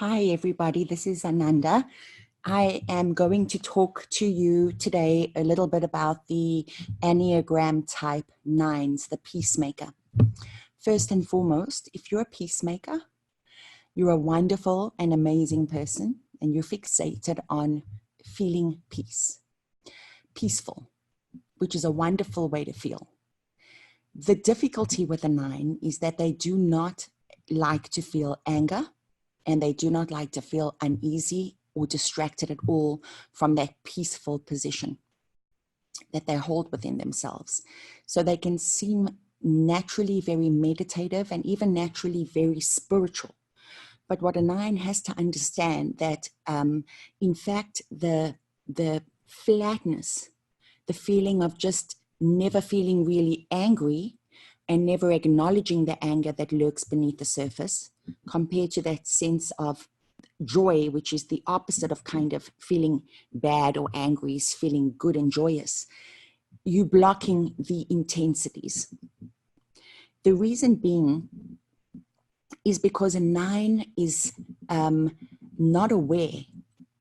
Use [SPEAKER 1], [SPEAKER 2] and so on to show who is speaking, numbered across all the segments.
[SPEAKER 1] Hi, everybody. This is Ananda. I am going to talk to you today a little bit about the Enneagram Type 9s, the peacemaker. First and foremost, if you're a peacemaker, you're a wonderful and amazing person, and you're fixated on feeling peaceful, which is a wonderful way to feel. The difficulty with a 9 is that they do not like to feel anger, and they do not like to feel uneasy or distracted at all from that peaceful position that they hold within themselves. So they can seem naturally very meditative and even naturally very spiritual. But what a 9 has to understand that, in fact, the flatness, the feeling of just never feeling really angry and never acknowledging the anger that lurks beneath the surface, compared to that sense of joy, which is the opposite of kind of feeling bad or angry, is feeling good and joyous. You blocking the intensities. The reason being is because a 9 is not aware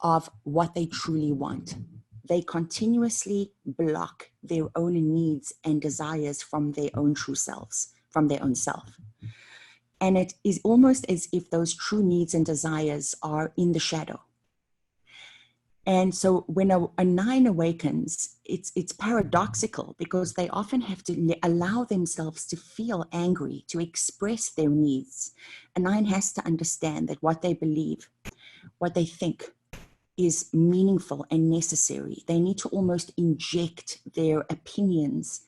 [SPEAKER 1] of what they truly want. They continuously block their own needs and desires from their own true selves, from their own self. And it is almost as if those true needs and desires are in the shadow. And so when a 9 awakens, it's paradoxical because they often have to allow themselves to feel angry, to express their needs. A 9 has to understand that what they believe, what they think is meaningful and necessary. They need to almost inject their opinions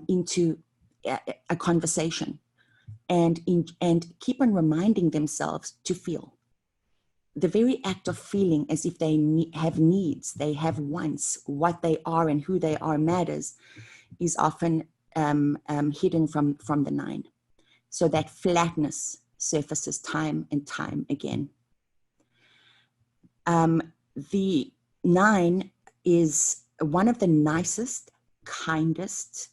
[SPEAKER 1] into a conversation. And keep on reminding themselves to feel. The very act of feeling as if they have needs, they have wants, what they are and who they are matters, is often hidden from the 9. So that flatness surfaces time and time again. The 9 is one of the nicest, kindest,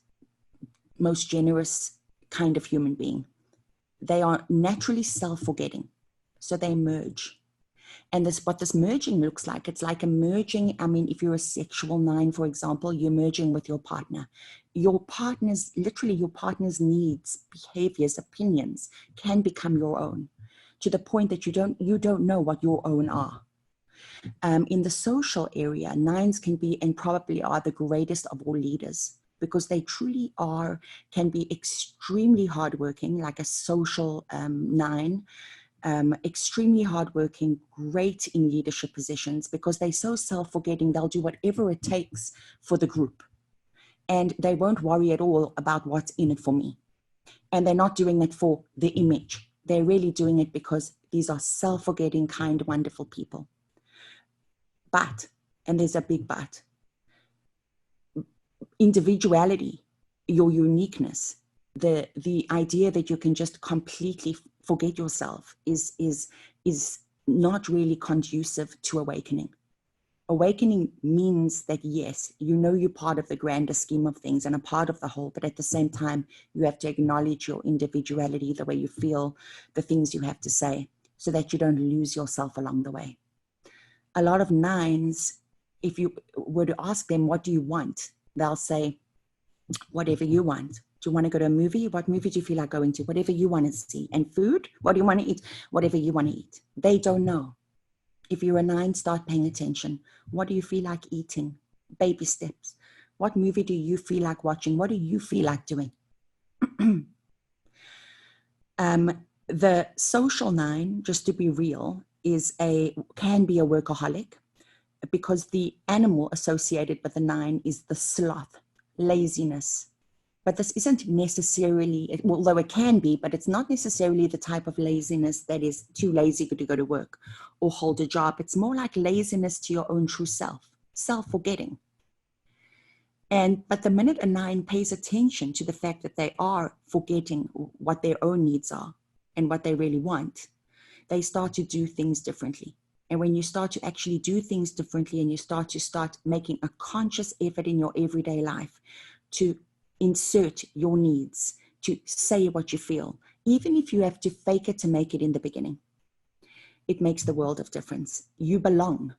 [SPEAKER 1] most generous kind of human being. They are naturally self-forgetting, so they merge. And what this merging looks like, it's like a merging. I mean, if you're a sexual 9, for example, you're merging with your partner. Your partner's needs, behaviors, opinions can become your own, to the point that you don't know what your own are. In the social area, 9s can be and probably are the greatest of all leaders, because they truly can be extremely hardworking, like a social 9, extremely hardworking, great in leadership positions, because they're so self-forgetting, they'll do whatever it takes for the group. And they won't worry at all about what's in it for me. And they're not doing it for the image. They're really doing it because these are self-forgetting, kind, wonderful people. But, and there's a big but, individuality, your uniqueness, the idea that you can just completely forget yourself is not really conducive to awakening. Awakening means that, yes, you know you're part of the grander scheme of things and a part of the whole, but at the same time, you have to acknowledge your individuality, the way you feel, the things you have to say, so that you don't lose yourself along the way. A lot of 9s, if you were to ask them, what do you want? They'll say, whatever you want. Do you want to go to a movie? What movie do you feel like going to? Whatever you want to see. And food? What do you want to eat? Whatever you want to eat. They don't know. If you're a 9, start paying attention. What do you feel like eating? Baby steps. What movie do you feel like watching? What do you feel like doing? The social 9, just to be real, can be a workaholic, because the animal associated with the 9 is the sloth, laziness. But this isn't necessarily, although it can be, but it's not necessarily the type of laziness that is too lazy to go to work or hold a job. It's more like laziness to your own true self, self-forgetting. But the minute a 9 pays attention to the fact that they are forgetting what their own needs are and what they really want, they start to do things differently. And when you start to actually do things differently, and you start making a conscious effort in your everyday life to insert your needs, to say what you feel, even if you have to fake it to make it in the beginning, it makes the world of difference. You belong,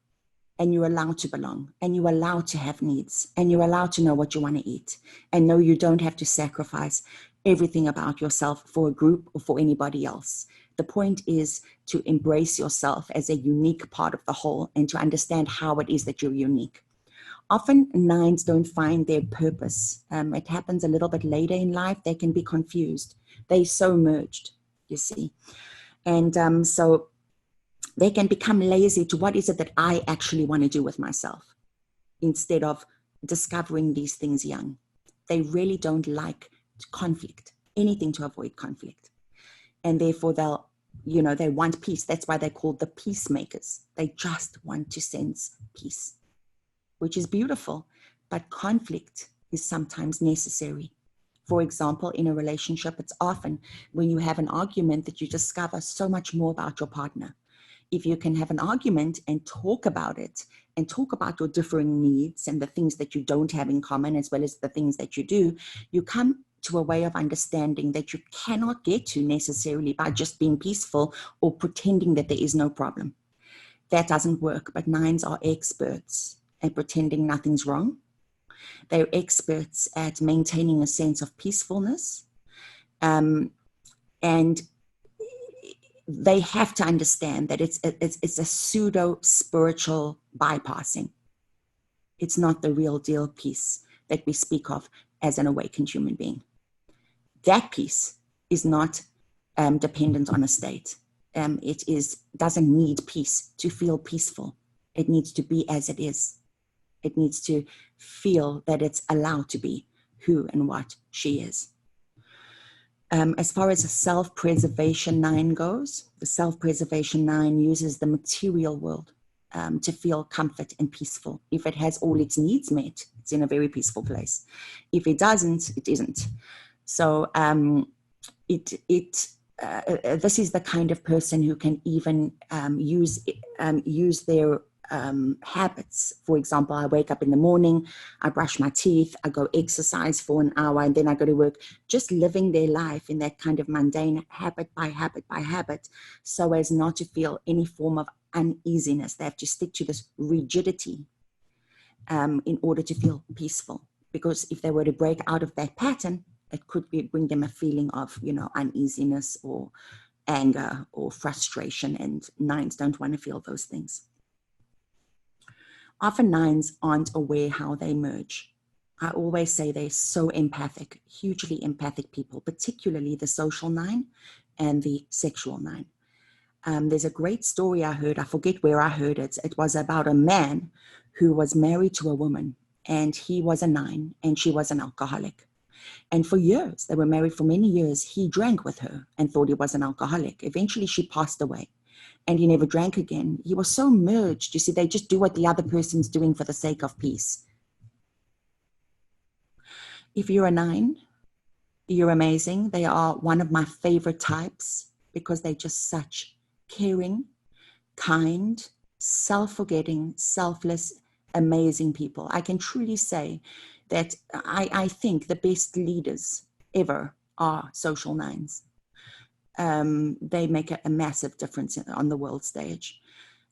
[SPEAKER 1] and you're allowed to belong, and you're allowed to have needs, and you're allowed to know what you want to eat, and know you don't have to sacrifice everything about yourself for a group or for anybody else. The point is to embrace yourself as a unique part of the whole and to understand how it is that you're unique. Often 9s don't find their purpose. It happens a little bit later in life. They can be confused. They're so merged, you see. And so they can become lazy to what is it that I actually want to do with myself instead of discovering these things young. They really don't like conflict, anything to avoid conflict. And therefore they want peace. That's why they're called the peacemakers. They just want to sense peace, which is beautiful, but conflict is sometimes necessary. For example, in a relationship, it's often when you have an argument that you discover so much more about your partner. If you can have an argument and talk about it and talk about your differing needs and the things that you don't have in common as well as the things that you do, you come to a way of understanding that you cannot get to necessarily by just being peaceful or pretending that there is no problem. That doesn't work, but 9s are experts at pretending nothing's wrong. They're experts at maintaining a sense of peacefulness. And they have to understand that it's a pseudo-spiritual bypassing. It's not the real deal peace that we speak of as an awakened human being. That peace is not dependent on a state. It doesn't need peace to feel peaceful. It needs to be as it is. It needs to feel that it's allowed to be who and what she is. As far as a self-preservation 9 goes, the self-preservation 9 uses the material world to feel comfort and peaceful. If it has all its needs met, it's in a very peaceful place. If it doesn't, it isn't. So this is the kind of person who can even use their habits. For example, I wake up in the morning, I brush my teeth, I go exercise for an hour, and then I go to work, just living their life in that kind of mundane habit by habit by habit, so as not to feel any form of uneasiness. They have to stick to this rigidity in order to feel peaceful. Because if they were to break out of that pattern, it could bring them a feeling of, uneasiness or anger or frustration, and 9s don't want to feel those things. Often 9s aren't aware how they merge. I always say they're so empathic, hugely empathic people, particularly the social 9 and the sexual 9. There's a great story I heard, I forget where I heard it. It was about a man who was married to a woman, and he was a 9 and she was an alcoholic. And for years, they were married for many years, he drank with her and thought he was an alcoholic. Eventually she passed away and he never drank again. He was so merged. You see, they just do what the other person's doing for the sake of peace. If you're a 9, you're amazing. They are one of my favorite types because they're just such caring, kind, self-forgetting, selfless, amazing people. I can truly say that I think the best leaders ever are social 9s. They make a massive difference on the world stage.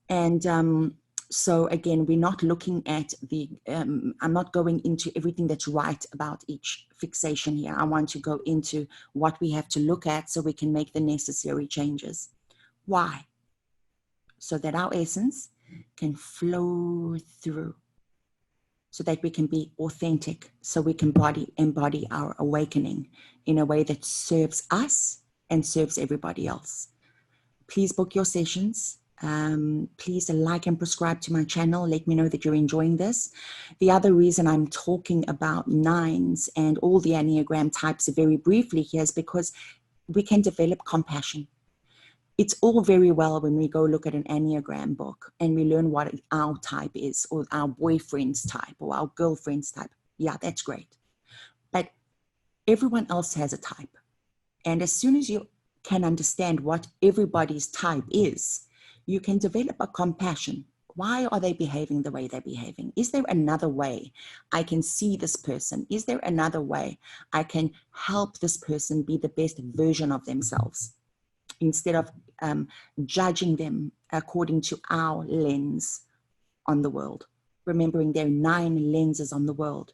[SPEAKER 1] And so again, we're not looking at I'm not going into everything that's right about each fixation here. I want to go into what we have to look at so we can make the necessary changes. Why? So that our essence can flow through, so that we can be authentic, so we can embody our awakening in a way that serves us and serves everybody else. Please book your sessions. Please like and subscribe to my channel. Let me know that you're enjoying this. The other reason I'm talking about 9s and all the Enneagram types very briefly here is because we can develop compassion. It's all very well when we go look at an Enneagram book and we learn what our type is, or our boyfriend's type, or our girlfriend's type. Yeah, that's great. But everyone else has a type. And as soon as you can understand what everybody's type is, you can develop a compassion. Why are they behaving the way they're behaving? Is there another way I can see this person? Is there another way I can help this person be the best version of themselves? Instead of judging them according to our lens on the world. Remembering there are 9 lenses on the world,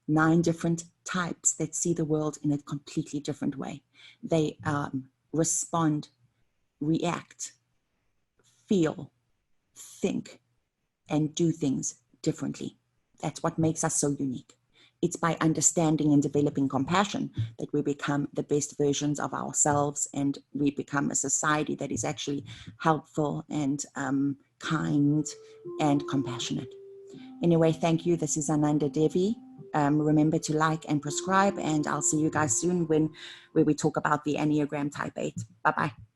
[SPEAKER 1] 9 different types that see the world in a completely different way. They respond, react, feel, think, and do things differently. That's what makes us so unique. It's by understanding and developing compassion that we become the best versions of ourselves, and we become a society that is actually helpful and kind and compassionate. Anyway, thank you. This is Ananda Devi. Remember to like and prescribe, and I'll see you guys soon where we talk about the Enneagram Type 8. Bye-bye.